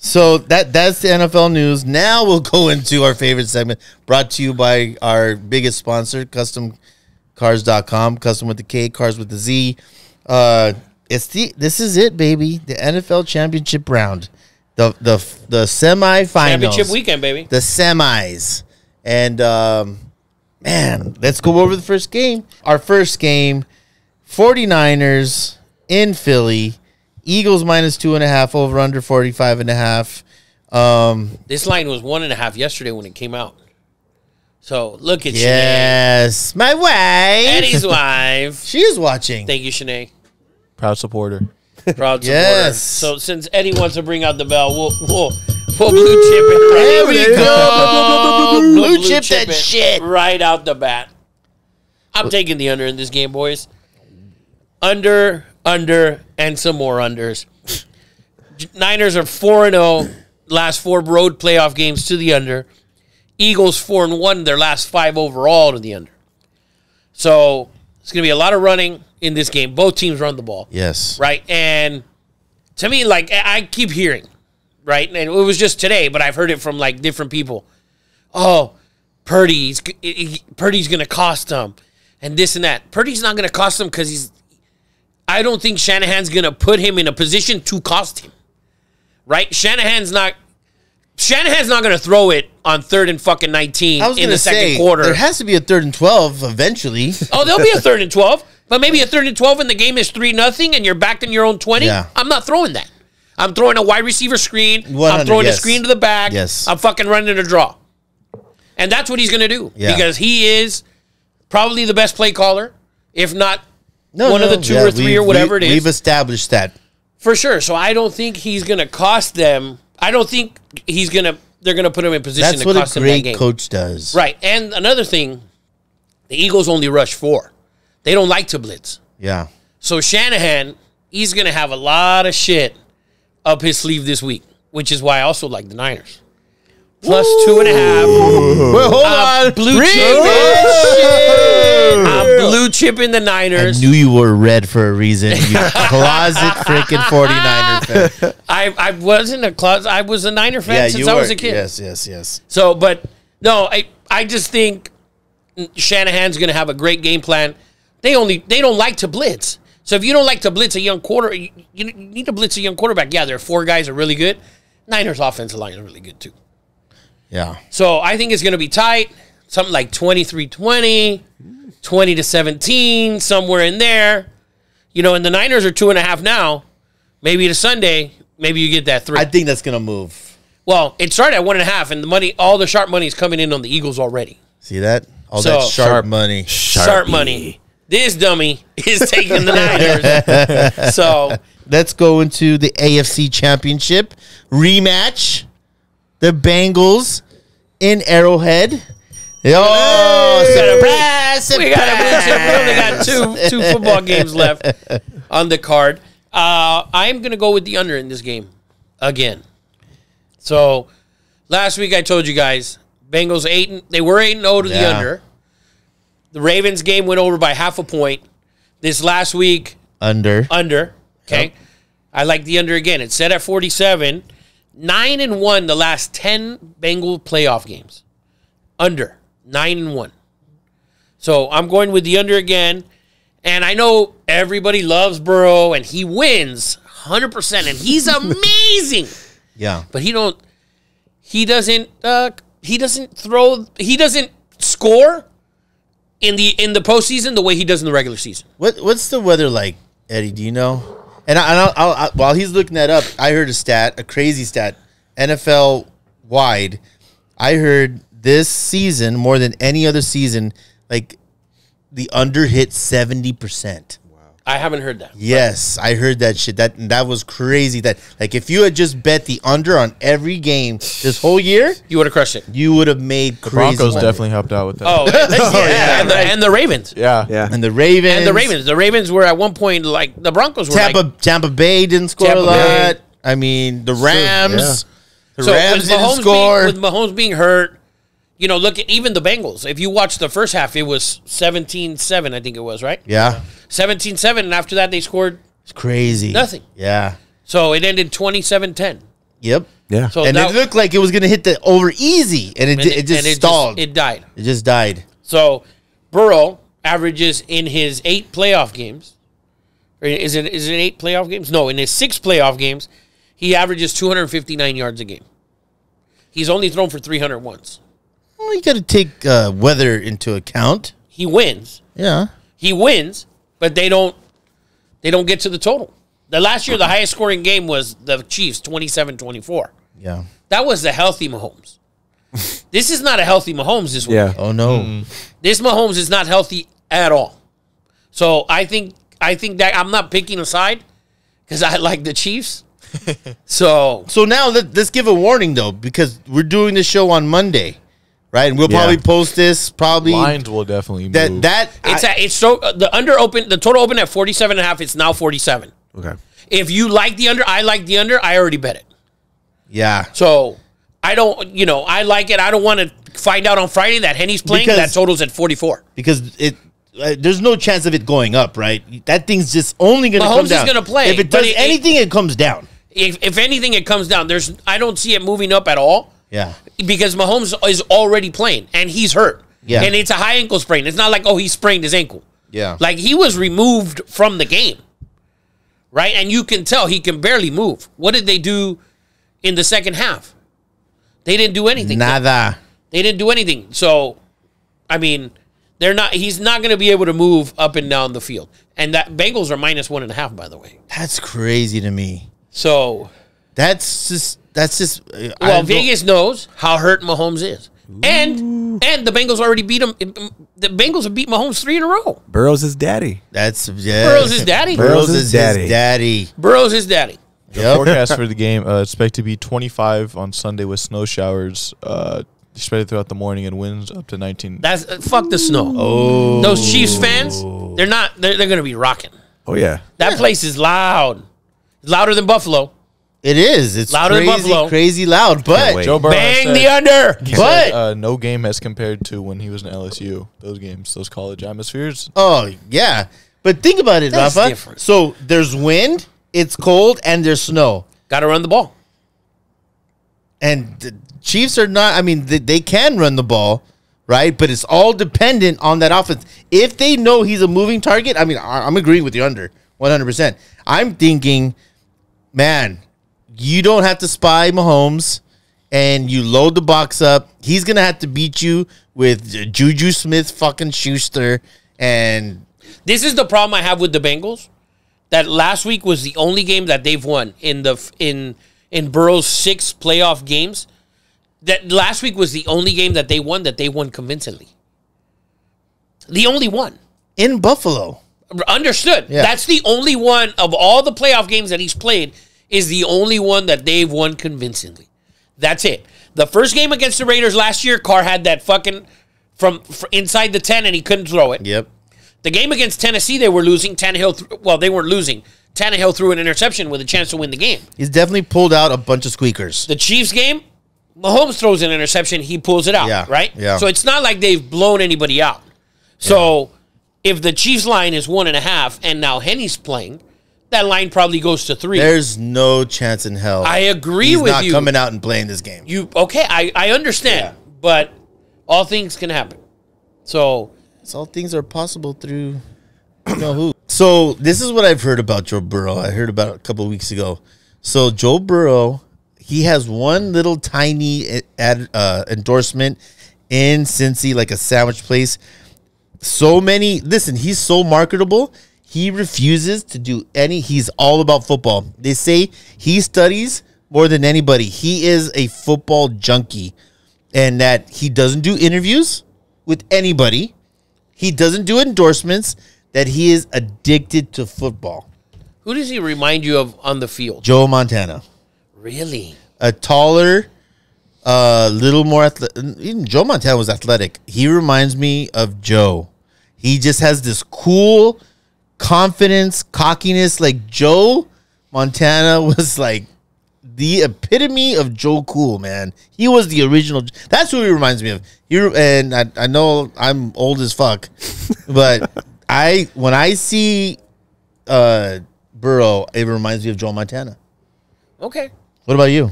So that's the NFL news. Now we'll go into our favorite segment, brought to you by our biggest sponsor, CustomCars.com. Custom with the K, cars with the Z. This is it, baby. The NFL championship round, the semifinals, championship weekend, baby. The semis, and man, let's go over the first game. Our first game, 49ers in Philly. Eagles minus 2.5, over under 45.5. This line was 1.5 yesterday when it came out. So look at yes, Shanae. my wife, Eddie's wife. She is watching. Thank you, Shanae. Proud supporter. Proud supporter. Yes. So since Eddie wants to bring out the bell, we'll blue chip it. There we go. Blue Blue chip that shit right out the bat. I'm taking the under in this game, boys. Under, and some more unders. Niners are 4-0, last 4 road playoff games to the under. Eagles 4-1, their last 5 overall to the under. So it's going to be a lot of running in this game. Both teams run the ball. Yes. Right? And to me, like, I keep hearing, right? And it was just today, but I've heard it from, like, different people. Oh, Purdy's going to cost them, and this and that. Purdy's not going to cost them because I don't think Shanahan's going to put him in a position to cost him. Right? Shanahan's not going to throw it on 3rd and fucking 19 in the second quarter. There has to be a 3rd and 12 eventually. Oh, there'll be a 3rd and 12, but maybe a 3rd and 12 and the game is 3-0 and you're backed in your own 20. Yeah. I'm not throwing that. I'm throwing a wide receiver screen. I'm throwing a screen to the back. Yes. I'm fucking running a draw. And that's what he's going to do because he is probably the best play caller, if not one of the 2 or 3 or whatever it is. We've established that. For sure. So I don't think he's going to cost them. I don't think they're going to put him in position to cost them that game. That's what a great coach does. Right. And another thing, the Eagles only rush 4. They don't like to blitz. Yeah. So Shanahan, he's going to have a lot of shit up his sleeve this week, which is why I also like the Niners. Plus 2.5. Well, hold on. Blue chip. I'm blue chipping the Niners. I knew you were red for a reason. You closet freaking 49er fan. I wasn't a closet. I was a Niner fan since I was a kid. Yes. So, but no, I just think Shanahan's going to have a great game plan. They don't like to blitz. So if you don't like to blitz a young you need to blitz a young quarterback. Yeah, there are 4 guys that are really good. Niners offensive line is really good too. Yeah. So I think it's going to be tight. Something like 23-20, 20-17, somewhere in there. You know, and the Niners are 2.5 now. Maybe to Sunday, maybe you get that 3. I think that's going to move. Well, it started at 1.5, and all the sharp money is coming in on the Eagles already. See that? All that sharp money. Sharp money. This dummy is taking the Niners. So let's go into the AFC Championship rematch. The Bengals in Arrowhead. Oh, surprise! We only got two football games left on the card. I'm going to go with the under in this game again. So last week I told you guys, Bengals they were 8-0 to the under. The Ravens game went over by 0.5 point. This last week, under. Okay. Yep. I like the under again. It's set at 47. 9-1 the last 10 Bengal playoff games. Under. 9-1. So I'm going with the under again. And I know everybody loves Burrow and he wins 100% and he's amazing. Yeah. But he doesn't score in the postseason the way he does in the regular season. What's the weather like, Eddie? Do you know? And I'll while he's looking that up, I heard a crazy stat, NFL wide. I heard this season more than any other season, like the under hit 70%. I haven't heard that. Yes, I heard that shit. That was crazy. That like if you had just bet the under on every game this whole year, you would have crushed it. You would have made the crazy Broncos money. definitely helped out with that. Oh, and the Ravens. Yeah. And the Ravens. The Ravens were at one point like the Broncos were Tampa Bay didn't score a lot. I mean, the Rams. The Rams didn't score. With Mahomes being hurt, you know, look at even the Bengals. If you watch the first half, it was 17-7, I think it was, right? Yeah. 17-7, and after that they scored it's crazy. Nothing. Yeah. So it ended 27-10. Yep. Yeah. So And it looked like it was going to hit the over easy, and it just stalled. It died. It just died. So Burrow averages in his 8 playoff games. Or is it 8 playoff games? No, in his 6 playoff games, he averages 259 yards a game. He's only thrown for 300 once. Well, you got to take weather into account. He wins. Yeah. He wins, but they don't get to the total. The last year, the highest scoring game was the Chiefs, 27-24. Yeah. That was the healthy Mahomes. This is not a healthy Mahomes this week. Yeah. Oh, no. This Mahomes is not healthy at all. So I think that I'm not picking a side because I like the Chiefs. So now let's give a warning, though, because we're doing this show on Monday, right? And we'll probably post this Lines will definitely move. the total opened at 47.5. It's now 47. Okay. If you like the under, I like the under. I already bet it. Yeah. So I don't, I like it. I don't want to find out on Friday that Henny's playing. That totals at 44. Because there's no chance of it going up, right? That thing's just only going to come down. Mahomes is going to play. If it does anything, it comes down. If anything, it comes down. I don't see it moving up at all. Yeah. Because Mahomes is already playing and he's hurt. Yeah. And it's a high ankle sprain. It's not like, he sprained his ankle. Yeah. Like he was removed from the game. Right? And you can tell he can barely move. What did they do in the second half? They didn't do anything. Nada. They didn't do anything. So, I mean, he's not going to be able to move up and down the field. And that Bengals are -1.5, by the way. That's crazy to me. So that's just Vegas knows how hurt Mahomes is. And the Bengals already beat him. The Bengals have beat Mahomes 3 in a row. Burrow's his daddy. Burrow's his daddy. Burrow's his daddy. Burrow's his daddy. The forecast for the game expect to be 25 on Sunday with snow showers spread throughout the morning and winds up to 19. That's fuck the snow. Oh, those Chiefs fans, they're going to be rocking. Oh yeah. That place is loud. It's louder than Buffalo. It is. It's louder than Buffalo. Crazy loud. But Joe Burrow bang the under. But no game as compared to when he was in LSU. Those games, those college atmospheres. Oh yeah. But think about it, That's Rafa. different. So there's wind, it's cold, and there's snow. Got to run the ball. And the Chiefs are not. I mean, they can run the ball, right? But it's all dependent on that offense. If they know he's a moving target, I mean, I'm agreeing with the under 100%. I'm thinking, man, you don't have to spy Mahomes, and you load the box up. He's gonna have to beat you with Juju Smith, fucking Schuster, and this is the problem I have with the Bengals. That last week was the only game that they've won in Burrow's 6 playoff games. That last week was the only game that they won convincingly. The only one in Buffalo. Understood. Yeah. That's the only one of all the playoff games that he's played. Is the only one that they've won convincingly. That's it. The first game against the Raiders last year, Carr had that fucking from inside the 10 and he couldn't throw it. Yep. The game against Tennessee, they were losing. They weren't losing. Tannehill threw an interception with a chance to win the game. He's definitely pulled out a bunch of squeakers. The Chiefs game, Mahomes throws an interception, he pulls it out, right? Yeah. So it's not like they've blown anybody out. So if the Chiefs line is 1.5 and now Henny's playing, that line probably goes to 3. There's no chance in hell. I agree with you. He's not coming out and playing this game. I understand, but all things can happen. So all things are possible through you know who. So this is what I've heard about Joe Burrow. I heard about it a couple of weeks ago. So Joe Burrow, he has one little tiny endorsement in Cincy, like a sandwich place. He's so marketable. He refuses to do he's all about football. They say he studies more than anybody. He is a football junkie, and that he doesn't do interviews with anybody. He doesn't do endorsements, that he is addicted to football. Who does he remind you of on the field? Joe Montana. Really? A taller, little more athletic. Even Joe Montana was athletic. He reminds me of Joe. He just has this cool confidence, cockiness. Like Joe Montana was like the epitome of Joe Cool, man. He was the original. That's who he reminds me of. And I know I'm old as fuck, but when I see Burrow, it reminds me of Joe Montana. Okay. What about you?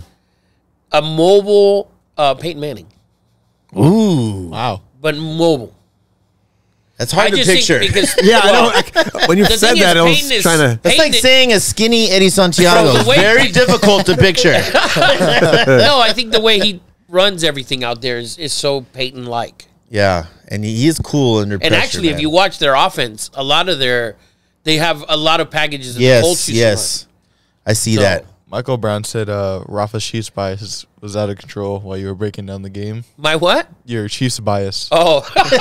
a mobile Peyton Manning, Ooh, Wow. but mobile. that's hard to think picture. because Yeah, well, I know. When you the said thing that, is, I was Peyton is- trying to. That's Peyton like is- saying a skinny Eddie Santiago. Bro, the way- Very difficult to picture. No, I think the way he runs everything out there is so Peyton-like. Yeah, and he is cool under pressure. And actually, if man. you watch their offense, they have a lot of packages that the Colts yes, used to yes, I see So- that. Michael Brown said Rafa's Chiefs bias was out of control while you were breaking down the game. run. My what? Your Chiefs bias. Oh, And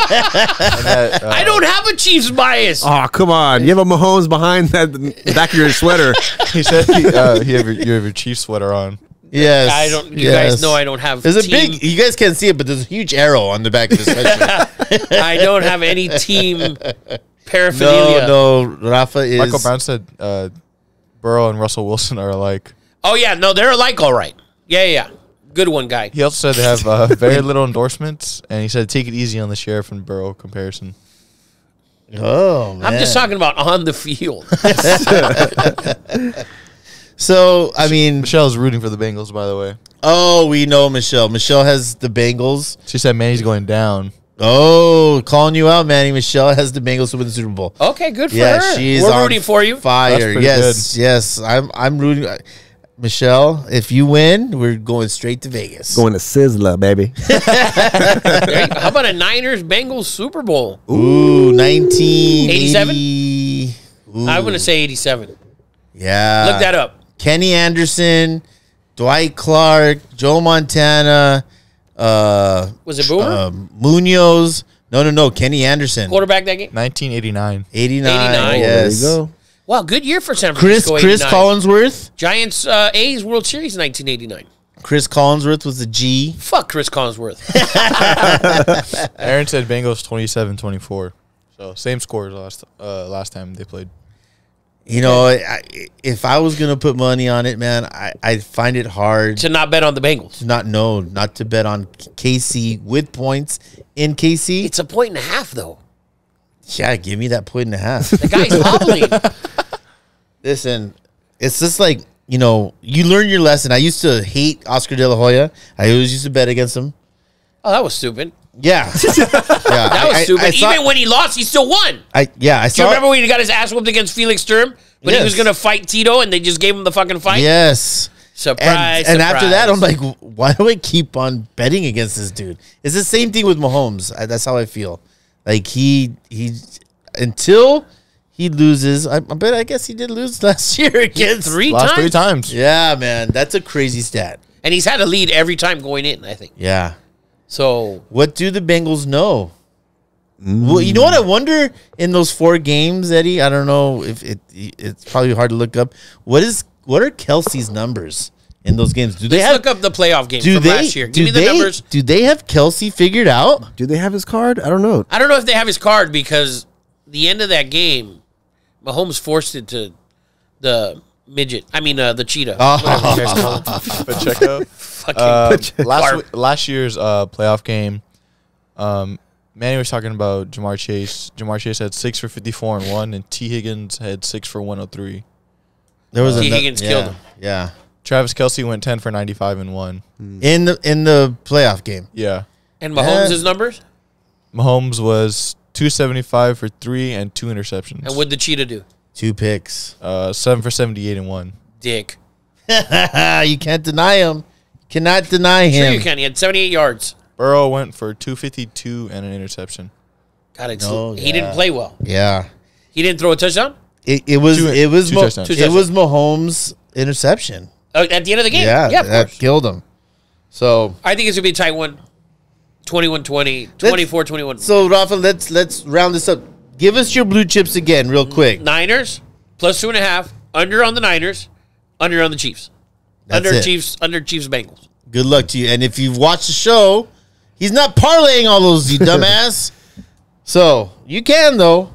that, I don't have a Chiefs bias. Oh, come on. You have a Mahomes behind the back of your sweater. He said you have your Chiefs sweater on. Yes, I don't. You yes. guys know I don't have. There's a team, big. You guys can't see it, but there's a huge arrow on the back of his sweatshirt. I don't have any team paraphernalia. No, Rafa is. Michael Brown said Burrow and Russell Wilson are alike. Oh yeah, no, they're alike. All right. Yeah. Good one, guy. He also said they have very little endorsements, and he said take it easy on the Sheriff and Burrow comparison. Oh man. I'm just talking about on the field. So I mean, Michelle's rooting for the Bengals, by the way. oh, we know Michelle. Michelle has the Bengals. She said Manny's going down. Oh, calling you out, Manny. Michelle has the Bengals to win the Super Bowl. Okay, good for Yeah, her. she's We're on rooting for you. Fire. That's pretty Yes, yes. I'm rooting. Michelle, if you win, we're going straight to Vegas. Going to Sizzler, baby. There you go. How about a Niners Bengals Super Bowl? Ooh, 87? 1980. Ooh, I'm going to say 87. yeah. Look that up. Kenny Anderson, Dwight Clark, Joe Montana, Was it Boomer? Munoz. No. Kenny Anderson. Quarterback that game? 1989. 89. 89. Yes. There you go. Wow, good year for San Chris Francisco. 89. Collinsworth. Giants A's World Series 1989. Chris Collinsworth was the G. Fuck Chris Collinsworth. Aaron said Bengals 27-24. So same scores last time they played. You know, if I was gonna put money on it, man, I find it hard to not bet on the Bengals. not to bet on KC with points in KC. It's a point and a half, though. Yeah, give me that point and a half. The guy's hobbling. Listen, it's just like, you know, you learn your lesson. I used to hate Oscar De La Hoya. I always used to bet against him. Oh, that was stupid. Yeah, That was stupid. Even when he lost, he still won. I Do you saw. remember when he got his ass whooped against Felix Sturm? When he Yes. was going to fight Tito and they just gave him the fucking fight? Yes. Surprise, And after that, I'm surprise. like, why do I keep on betting against this dude? It's the same thing with Mahomes. That's how I feel. Like he until he loses. I guess he did lose last year against. Last three times. Yeah, man, that's a crazy stat. And he's had a lead every time going in, I think. Yeah. So, What do the Bengals know? Well, you know what I wonder in those 4 games, Eddie. I don't know if it's probably hard to look up. What are Kelsey's numbers in those games? Do they let's have? look up the playoff game Do from they? last year. Do Give me the they? numbers. Do they have Kelsey figured out? Do they have his card? I don't know. I don't know if they have his card because the end of that game, Mahomes forced it to the midget. I mean, the cheetah. Whatever you guys call it. Pacheco. Fucking Last year's playoff game, Manny was talking about Jamar Chase. Jamar Chase had 6 for 54 and 1, and T. Higgins had 6 for 103. There was T. ano- Higgins yeah, killed him. Yeah, Travis Kelce went 10 for 95 and 1. in the playoff game. Yeah. And Mahomes' numbers? Mahomes was 275 for 3 and 2 interceptions. And what'd the cheetah do? 2 picks. 7 for 78 and 1. Dick. You can't deny him. Cannot deny Sure him. you can. He had 78 yards. Burrow went for 252 and an interception. God, yeah. he didn't play well. Yeah, He didn't throw a touchdown? it was Two touchdowns. it was Mahomes' interception. At the end of the game? Yeah, of that course. killed him. So I think it's going to be a tight one. 21-20, 24-21. So Rafa, let's round this up. Give us your blue chips again, real quick. Niners, plus 2.5. Under on the Niners. Under on the Chiefs. That's Under it. Chiefs Bengals. Good luck to you. And if you've watched the show, he's not parlaying all those, you dumbass. So you can though.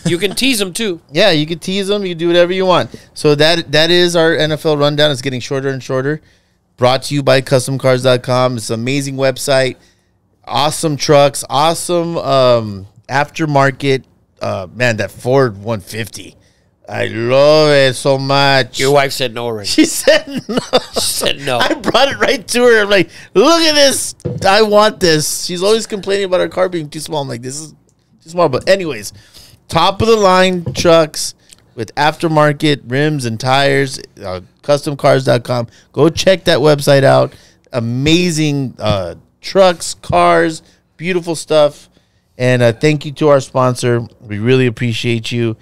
You can tease them too. Yeah, you can tease them. You can do whatever you want. So that is our NFL rundown. It's getting shorter and shorter. Brought to you by CustomCars.com. It's an amazing website. Awesome trucks. Awesome aftermarket. Man, that Ford 150. I love it so much. Your wife said no already. She said no. She said no. I brought it right to her. I'm like, look at this. I want this. She's always complaining about her car being too small. I'm like, this is too small. But anyways, top of the line trucks with aftermarket rims and tires, customcars.com. Go check that website out. Amazing trucks, cars, beautiful stuff. And thank you to our sponsor. We really appreciate you.